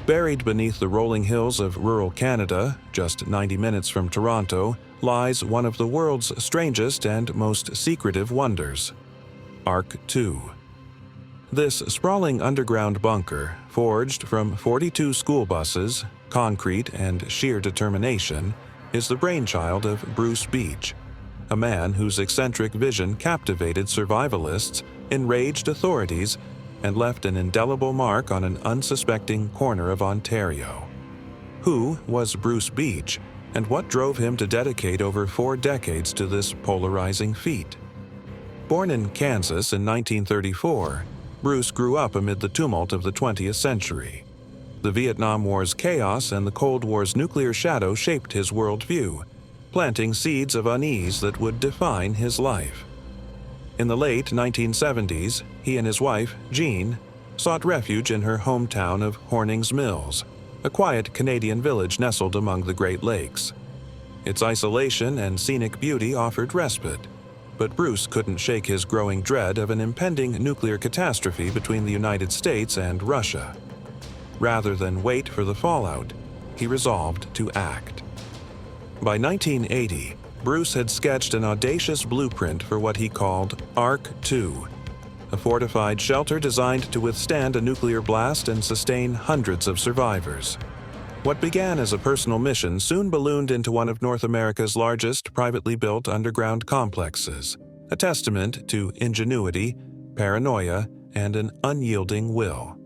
Buried beneath the rolling hills of rural Canada, just 90 minutes from Toronto, lies one of the world's strangest and most secretive wonders, Ark 2. This sprawling underground bunker, forged from 42 school buses, concrete, and sheer determination, is the brainchild of Bruce Beach, a man whose eccentric vision captivated survivalists, enraged authorities, and left an indelible mark on an unsuspecting corner of Ontario. Who was Bruce Beach, and what drove him to dedicate over 4 decades to this polarizing feat? Born in Kansas in 1934, Bruce grew up amid the tumult of the 20th century. The Vietnam War's chaos and the Cold War's nuclear shadow shaped his worldview, planting seeds of unease that would define his life. In the late 1970s, he and his wife, Jean, sought refuge in her hometown of Hornings Mills, a quiet Canadian village nestled among the Great Lakes. Its isolation and scenic beauty offered respite, but Bruce couldn't shake his growing dread of an impending nuclear catastrophe between the United States and Russia. Rather than wait for the fallout, he resolved to act. By 1980, Bruce had sketched an audacious blueprint for what he called Ark 2, a fortified shelter designed to withstand a nuclear blast and sustain hundreds of survivors. What began as a personal mission soon ballooned into one of North America's largest privately built underground complexes, a testament to ingenuity, paranoia, and an unyielding will.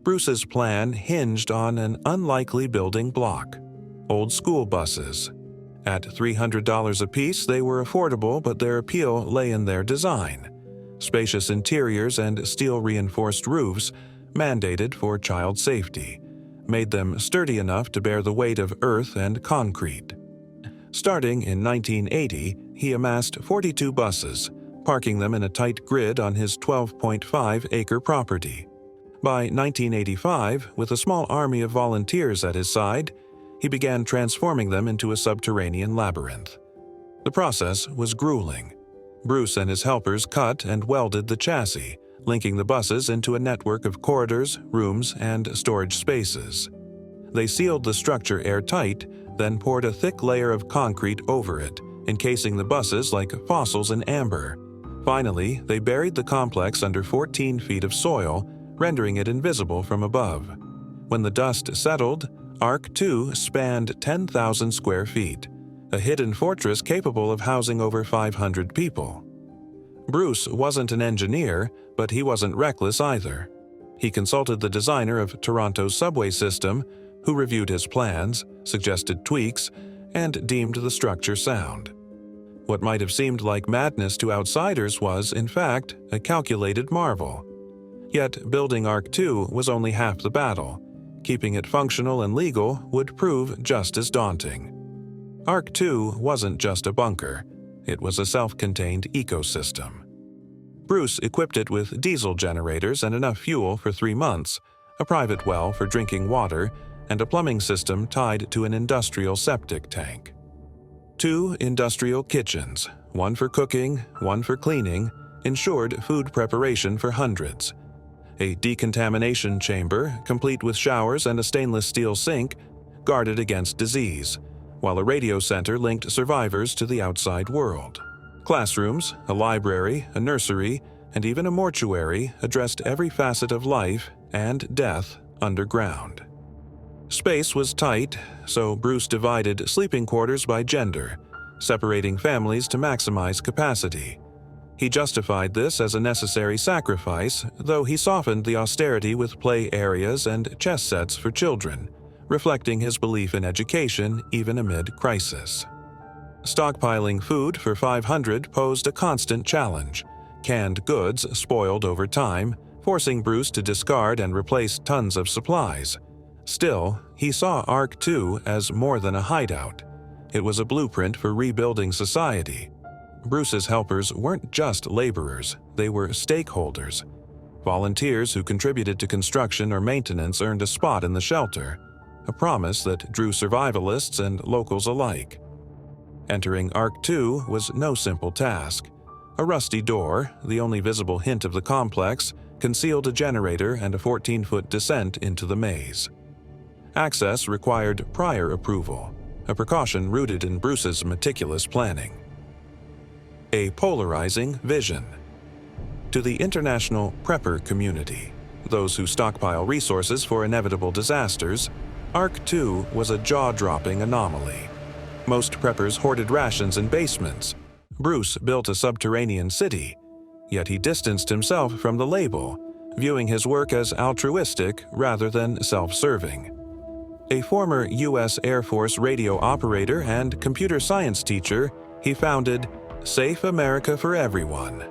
Bruce's plan hinged on an unlikely building block: old school buses. At $300 apiece, they were affordable, but their appeal lay in their design. Spacious interiors and steel-reinforced roofs, mandated for child safety, made them sturdy enough to bear the weight of earth and concrete. Starting in 1980, he amassed 42 buses, parking them in a tight grid on his 12.5-acre property. By 1985, with a small army of volunteers at his side, he began transforming them into a subterranean labyrinth. The process was grueling. Bruce and his helpers cut and welded the chassis, linking the buses into a network of corridors, rooms, and storage spaces. They sealed the structure airtight, then poured a thick layer of concrete over it, encasing the buses like fossils in amber. Finally, they buried the complex under 14 feet of soil, rendering it invisible from above. When the dust settled, Ark 2 spanned 10,000 square feet, a hidden fortress capable of housing over 500 people. Bruce wasn't an engineer, but he wasn't reckless either. He consulted the designer of Toronto's subway system, who reviewed his plans, suggested tweaks, and deemed the structure sound. What might have seemed like madness to outsiders was, in fact, a calculated marvel. Yet building Ark 2 was only half the battle. Keeping it functional and legal would prove just as daunting. Ark 2 wasn't just a bunker. It was a self-contained ecosystem. Bruce equipped it with diesel generators and enough fuel for 3 months, a private well for drinking water, and a plumbing system tied to an industrial septic tank. 2 industrial kitchens, one for cooking, one for cleaning, ensured food preparation for hundreds. A decontamination chamber, complete with showers and a stainless steel sink, guarded against disease, while a radio center linked survivors to the outside world. Classrooms, a library, a nursery, and even a mortuary addressed every facet of life and death underground. Space was tight, so Bruce divided sleeping quarters by gender, separating families to maximize capacity. He justified this as a necessary sacrifice, though he softened the austerity with play areas and chess sets for children, reflecting his belief in education even amid crisis. Stockpiling food for 500 posed a constant challenge. Canned goods spoiled over time, forcing Bruce to discard and replace tons of supplies. Still, he saw Ark 2 as more than a hideout. It was a blueprint for rebuilding society. Bruce's helpers weren't just laborers, they were stakeholders. Volunteers who contributed to construction or maintenance earned a spot in the shelter, a promise that drew survivalists and locals alike. Entering Ark 2 was no simple task. A rusty door, the only visible hint of the complex, concealed a generator and a 14-foot descent into the maze. Access required prior approval, a precaution rooted in Bruce's meticulous planning. A polarizing vision. To the international prepper community, those who stockpile resources for inevitable disasters, Ark 2 was a jaw-dropping anomaly. Most preppers hoarded rations in basements. Bruce built a subterranean city, yet he distanced himself from the label, viewing his work as altruistic rather than self-serving. A former U.S. Air Force radio operator and computer science teacher, he founded Safe America for Everyone,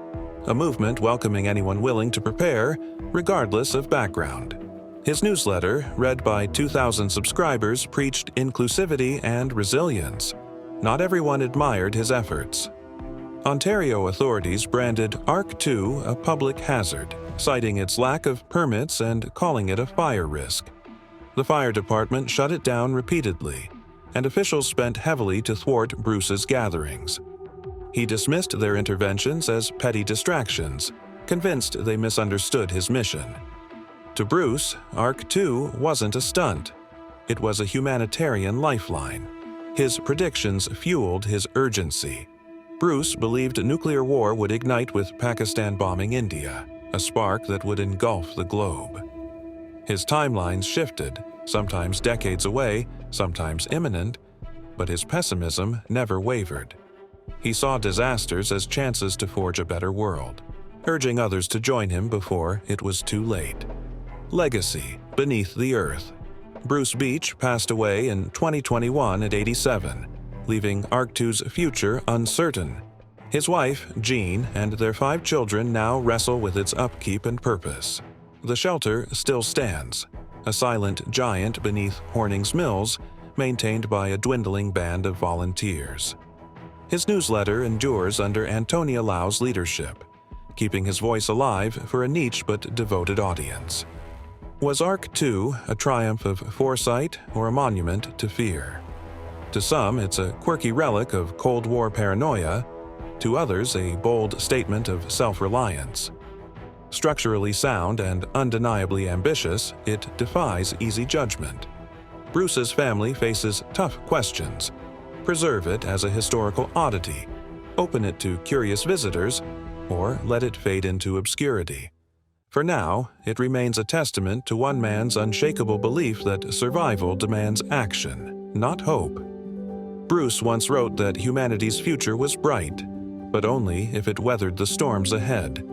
a movement welcoming anyone willing to prepare, regardless of background. His newsletter, read by 2,000 subscribers, preached inclusivity and resilience. Not everyone admired his efforts. Ontario authorities branded Ark 2 a public hazard, citing its lack of permits and calling it a fire risk. The fire department shut it down repeatedly, and officials spent heavily to thwart Bruce's gatherings. He dismissed their interventions as petty distractions, convinced they misunderstood his mission. To Bruce, Ark 2 wasn't a stunt. It was a humanitarian lifeline. His predictions fueled his urgency. Bruce believed nuclear war would ignite with Pakistan bombing India, a spark that would engulf the globe. His timelines shifted, sometimes decades away, sometimes imminent, but his pessimism never wavered. He saw disasters as chances to forge a better world, urging others to join him before it was too late. Legacy beneath the earth. Bruce Beach passed away in 2021 at 87, leaving Ark 2's future uncertain. His wife, Jean, and their 5 children now wrestle with its upkeep and purpose. The shelter still stands, a silent giant beneath Horning's Mills, maintained by a dwindling band of volunteers. His newsletter endures under Antonia Lau's leadership, keeping his voice alive for a niche but devoted audience. Was Ark 2 a triumph of foresight or a monument to fear? To some, it's a quirky relic of Cold War paranoia. To others, a bold statement of self-reliance. Structurally sound and undeniably ambitious, it defies easy judgment. Bruce's family faces tough questions. Preserve it as a historical oddity, open it to curious visitors, or let it fade into obscurity. For now, it remains a testament to one man's unshakable belief that survival demands action, not hope. Bruce once wrote that humanity's future was bright, but only if it weathered the storms ahead.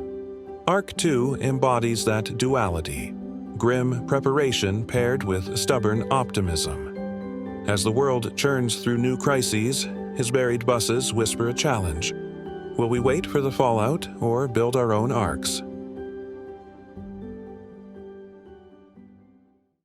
Ark 2 embodies that duality, grim preparation paired with stubborn optimism. As the world churns through new crises, his buried buses whisper a challenge. Will we wait for the fallout or build our own arks?